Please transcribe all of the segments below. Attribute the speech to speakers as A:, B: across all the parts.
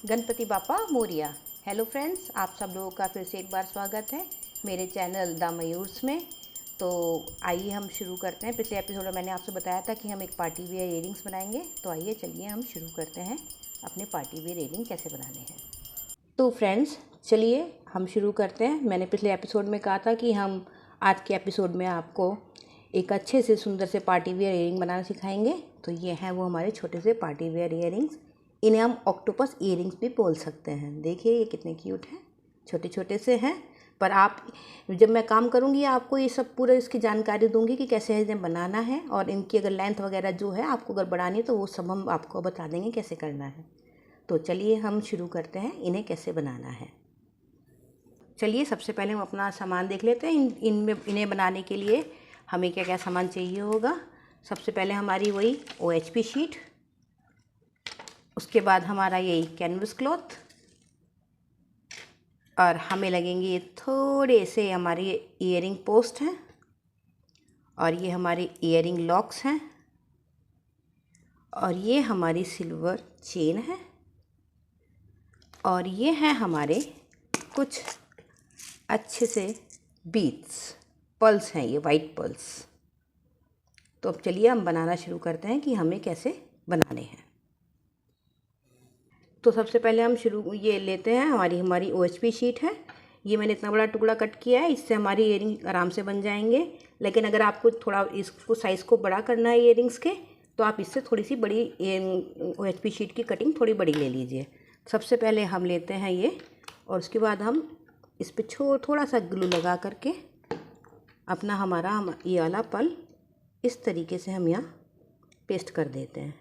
A: गणपति बापा Moriya. Hello friends, आप सब लोगों का फिर से एक बार स्वागत है मेरे चैनल द मयूर्स में। तो आइए हम शुरू करते हैं। पिछले एपिसोड में मैंने आपसे बताया था कि हम एक पार्टी वेयर इयरिंग्स बनाएंगे। तो आइए चलिए हम शुरू करते हैं अपने पार्टी वेयर इयरिंग कैसे बनाने हैं। तो फ्रेंड्स चलिए हम शुरू करते हैं। मैंने पिछले एपिसोड में कहा था कि हम आज के एपिसोड में आपको एक अच्छे से सुंदर से पार्टी वेयर इयरिंग बनाना सिखाएंगे। तो ये हैं वो हमारे छोटे से पार्टी वेयर इयरिंग्स। इन्हें हम ऑक्टोपस इयरिंग्स भी बोल सकते हैं। देखिए ये कितने क्यूट हैं, छोटे छोटे से हैं। पर आप जब मैं काम करूँगी आपको ये सब पूरा इसकी जानकारी दूंगी कि कैसे इन्हें बनाना है, और इनकी अगर लेंथ वगैरह जो है आपको अगर बढ़ानी है तो वो सब हम आपको बता देंगे कैसे करना है। तो चलिए हम शुरू करते हैं इन्हें कैसे बनाना है। चलिए सबसे पहले हम अपना सामान देख लेते हैं। इन्हें बनाने के लिए हमें क्या क्या सामान चाहिए होगा। सबसे पहले हमारी वही OHP शीट, उसके बाद हमारा यही कैनवस क्लॉथ, और हमें लगेंगे ये थोड़े से हमारे ईयरिंग पोस्ट हैं, और ये हमारे ईयरिंग लॉक्स हैं, और ये हमारी सिल्वर चेन है, और ये हैं हमारे कुछ अच्छे से बीट्स, पर्ल्स हैं, ये वाइट पर्ल्स। तो अब चलिए हम बनाना शुरू करते हैं कि हमें कैसे बनाने हैं। तो सबसे पहले हम ये लेते हैं, हमारी OHP शीट है। ये मैंने इतना बड़ा टुकड़ा कट किया है, इससे हमारी इयरिंग आराम से बन जाएंगे। लेकिन अगर आपको थोड़ा इसको साइज़ को बड़ा करना है इयरिंग्स के, तो आप इससे थोड़ी सी बड़ी OHP शीट की कटिंग थोड़ी बड़ी ले लीजिए। सबसे पहले हम लेते हैं ये, और उसके बाद हम इस पर थोड़ा सा ग्लू लगा करके अपना हमारा ये वाला पल इस तरीके से हम यहाँ पेस्ट कर देते हैं,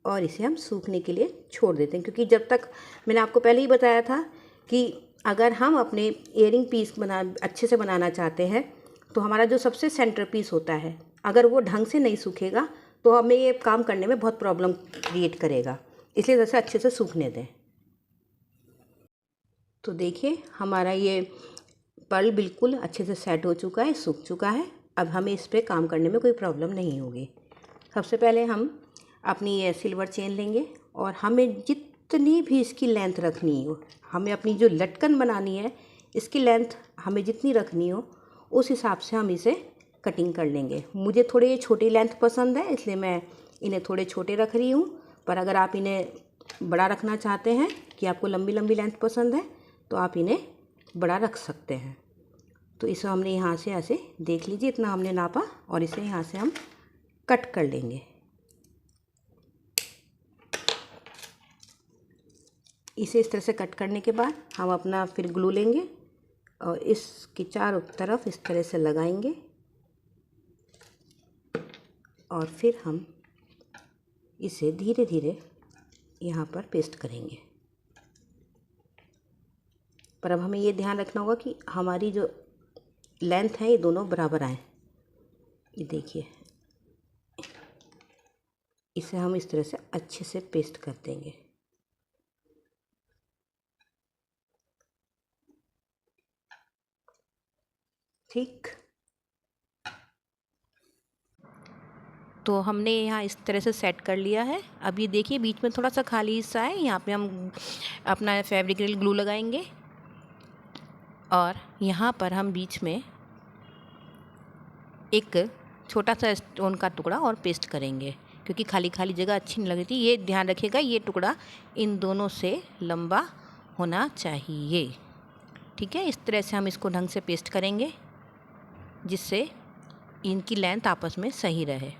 A: और इसे हम सूखने के लिए छोड़ देते हैं। क्योंकि जब तक मैंने आपको पहले ही बताया था कि अगर हम अपने इयरिंग पीस अच्छे से बनाना चाहते हैं, तो हमारा जो सबसे सेंटर पीस होता है, अगर वो ढंग से नहीं सूखेगा तो हमें ये काम करने में बहुत प्रॉब्लम क्रिएट करेगा। इसलिए जैसे अच्छे से सूखने दें। तो देखिए हमारा ये पर्ल बिल्कुल अच्छे से सेट हो चुका है, सूख चुका है। अब हमें इस पर काम करने में कोई प्रॉब्लम नहीं होगी। सबसे पहले हम अपनी ये सिल्वर चेन लेंगे, और हमें जितनी भी इसकी लेंथ रखनी हो, हमें अपनी जो लटकन बनानी है इसकी लेंथ हमें जितनी रखनी हो उस हिसाब से हम इसे कटिंग कर लेंगे। मुझे थोड़े ये छोटी लेंथ पसंद है, इसलिए मैं इन्हें थोड़े छोटे रख रही हूँ। पर अगर आप इन्हें बड़ा रखना चाहते हैं कि आपको लंबी लंबी लेंथ पसंद है, तो आप इन्हें बड़ा रख सकते हैं। तो इसे हमने यहाँ से ऐसे देख लीजिए, इतना हमने नापा, और इसे यहाँ से हम कट कर लेंगे। इसे इस तरह से कट करने के बाद हम अपना फिर ग्लू लेंगे और इसकी चारों तरफ इस तरह से लगाएंगे, और फिर हम इसे धीरे धीरे यहाँ पर पेस्ट करेंगे। पर अब हमें ये ध्यान रखना होगा कि हमारी जो लेंथ है ये दोनों बराबर आए। ये देखिए, इसे हम इस तरह से अच्छे से पेस्ट कर देंगे। ठीक, तो हमने यहाँ इस तरह से सेट कर लिया है। अब ये देखिए बीच में थोड़ा सा खाली हिस्सा है, यहाँ पे हम अपना फैब्रिक ग्लू लगाएंगे, और यहाँ पर हम बीच में एक छोटा सा स्टोन का टुकड़ा और पेस्ट करेंगे, क्योंकि खाली खाली जगह अच्छी नहीं लगती। ये ध्यान रखिएगा, ये टुकड़ा इन दोनों से लंबा होना चाहिए। ठीक है, इस तरह से हम इसको ढंग से पेस्ट करेंगे जिससे इनकी लेंथ आपस में सही रहे।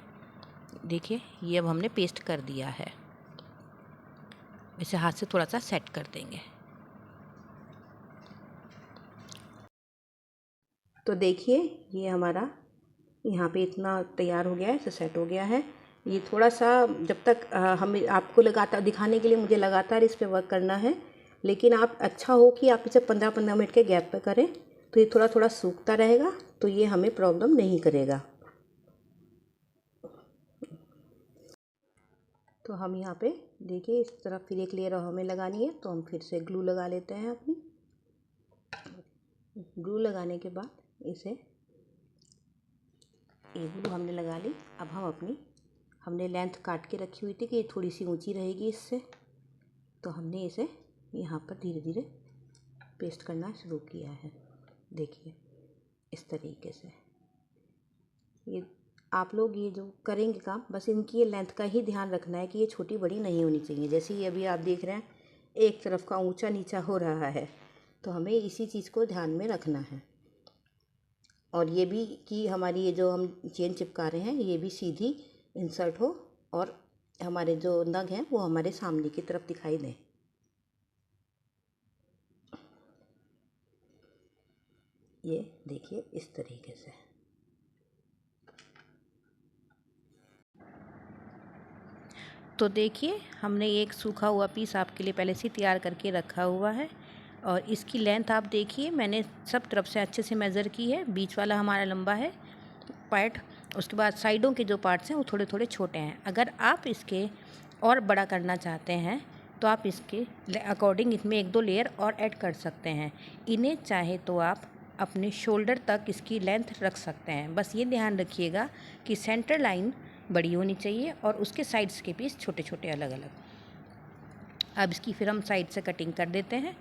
A: देखिए ये अब हमने पेस्ट कर दिया है। इसे हाथ से थोड़ा सा सेट कर देंगे। तो देखिए ये हमारा यहाँ पे इतना तैयार हो गया है, इसे सेट हो गया है। ये थोड़ा सा जब तक हमें आपको लगातार दिखाने के लिए मुझे लगातार इस पे वर्क करना है। लेकिन आप अच्छा हो कि आप इसे 15-15 मिनट के गैप पे करें, तो ये थोड़ा थोड़ा सूखता रहेगा, तो ये हमें प्रॉब्लम नहीं करेगा। तो हम यहाँ पे देखिए इस तरफ फिर एक लेयर हमें लगानी है, तो हम फिर से ग्लू लगा लेते हैं। अपनी ग्लू लगाने के बाद इसे ग्लू हमने लगा ली। अब हम हमने लेंथ काट के रखी हुई थी कि ये थोड़ी सी ऊंची रहेगी इससे, तो हमने इसे यहाँ पर धीरे धीरे पेस्ट करना शुरू किया है। देखिए इस तरीके से। ये आप लोग ये जो करेंगे काम, बस इनकी ये लेंथ का ही ध्यान रखना है कि ये छोटी बड़ी नहीं होनी चाहिए। जैसे ये अभी आप देख रहे हैं एक तरफ का ऊंचा नीचा हो रहा है, तो हमें इसी चीज़ को ध्यान में रखना है। और ये भी कि हमारी ये जो हम चेन चिपका रहे हैं ये भी सीधी इंसर्ट हो और हमारे जो नग हैं वो हमारे सामने की तरफ दिखाई दें। ये देखिए इस तरीके से। तो देखिए हमने एक सूखा हुआ पीस आपके लिए पहले से तैयार करके रखा हुआ है और इसकी लेंथ आप देखिए मैंने सब तरफ से अच्छे से मेज़र की है। बीच वाला हमारा लंबा है पार्ट, उसके बाद साइडों के जो पार्ट्स हैं वो थोड़े थोड़े छोटे हैं। अगर आप इसके और बड़ा करना चाहते हैं तो आप इसके अकॉर्डिंग इसमें 1-2 लेयर और ऐड कर सकते हैं। इन्हें चाहे तो आप अपने शोल्डर तक इसकी लेंथ रख सकते हैं। बस ये ध्यान रखिएगा कि सेंटर लाइन बड़ी होनी चाहिए और उसके साइड्स के पीस छोटे छोटे अलग अलग। अब इसकी फिर हम साइड से कटिंग कर देते हैं।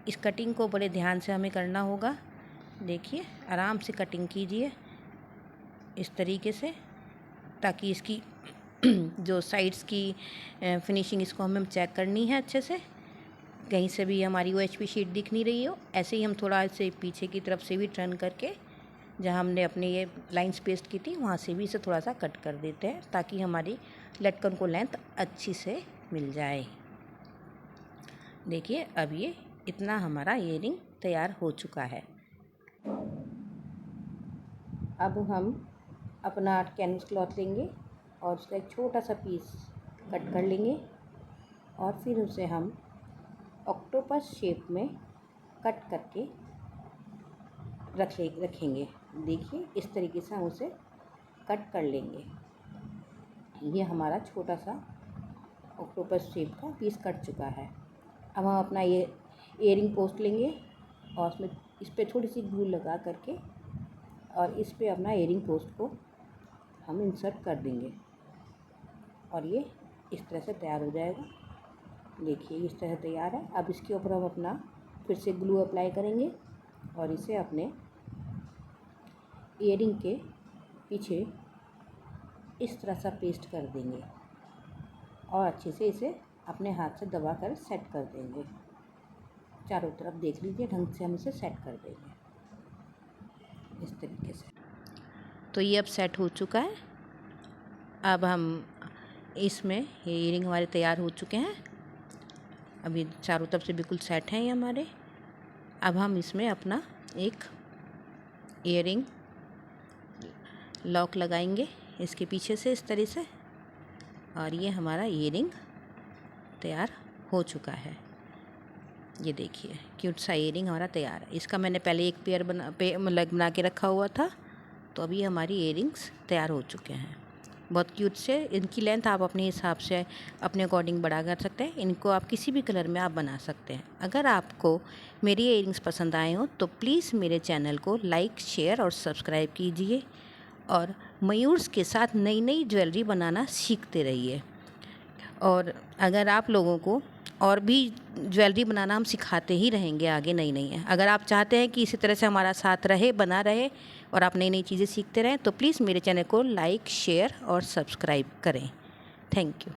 A: इस कटिंग को बड़े ध्यान से हमें करना होगा। देखिए आराम से कटिंग कीजिए इस तरीके से, ताकि इसकी जो साइड्स की फिनिशिंग इसको हमें चेक करनी है अच्छे से, कहीं से भी हमारी OHP शीट दिख नहीं रही हो। ऐसे ही हम थोड़ा इसे पीछे की तरफ से भी टर्न करके जहाँ हमने अपने ये लाइंस पेस्ट की थी वहाँ से भी इसे थोड़ा सा कट कर देते हैं, ताकि हमारी लटकन को लेंथ अच्छी से मिल जाए। देखिए अब ये इतना हमारा ईयरिंग तैयार हो चुका है। अब हम अपना कैनवस क्लॉथ लेंगे और उसका एक छोटा सा पीस कट कर लेंगे और फिर उसे हम ऑक्टोपस शेप में कट करके रखेंगे। देखिए इस तरीके से हम उसे कट कर लेंगे। ये हमारा छोटा सा ऑक्टोपस शेप का पीस कट चुका है। अब हम अपना ये ईयरिंग पोस्ट लेंगे और उसमें इस पर थोड़ी सी ग्लू लगा करके और इस पे अपना ईयरिंग पोस्ट को हम इंसर्ट कर देंगे और ये इस तरह से तैयार हो जाएगा। देखिए इस तरह तैयार है। अब इसके ऊपर हम अपना फिर से ग्लू अप्लाई करेंगे और इसे अपने ईयरिंग के पीछे इस तरह सा पेस्ट कर देंगे और अच्छे से इसे अपने हाथ से दबाकर सेट कर देंगे। चारों तरफ देख लीजिए ढंग से हम इसे सेट कर देंगे इस तरीके से। तो ये अब सेट हो चुका है। अब हम इसमें ये ईयरिंग हमारे तैयार हो चुके हैं। अभी चारों तरफ से बिल्कुल सेट हैं ये हमारे। अब हम इसमें अपना एक ईयरिंग लॉक लगाएंगे इसके पीछे से इस तरह से, और ये हमारा ईयरिंग तैयार हो चुका है। ये देखिए क्यूट सा ईयरिंग हमारा तैयार है। इसका मैंने पहले एक पेयर बना के रखा हुआ था, तो अभी हमारी ईयरिंग्स तैयार हो चुके हैं। बहुत क्यूट से। इनकी लेंथ आप अपने हिसाब से अपने अकॉर्डिंग बढ़ा कर सकते हैं। इनको आप किसी भी कलर में आप बना सकते हैं। अगर आपको मेरी ईयरिंग्स पसंद आए हो तो प्लीज़ मेरे चैनल को लाइक, शेयर और सब्सक्राइब कीजिए और मयूर्स के साथ नई नई ज्वेलरी बनाना सीखते रहिए। और अगर आप लोगों को और भी ज्वेलरी बनाना हम सिखाते ही रहेंगे आगे नई नई। अगर आप चाहते हैं कि इसी तरह से हमारा साथ रहे, बना रहे और आप नई नई चीज़ें सीखते रहें, तो प्लीज़ मेरे चैनल को लाइक, शेयर और सब्सक्राइब करें। Thank you.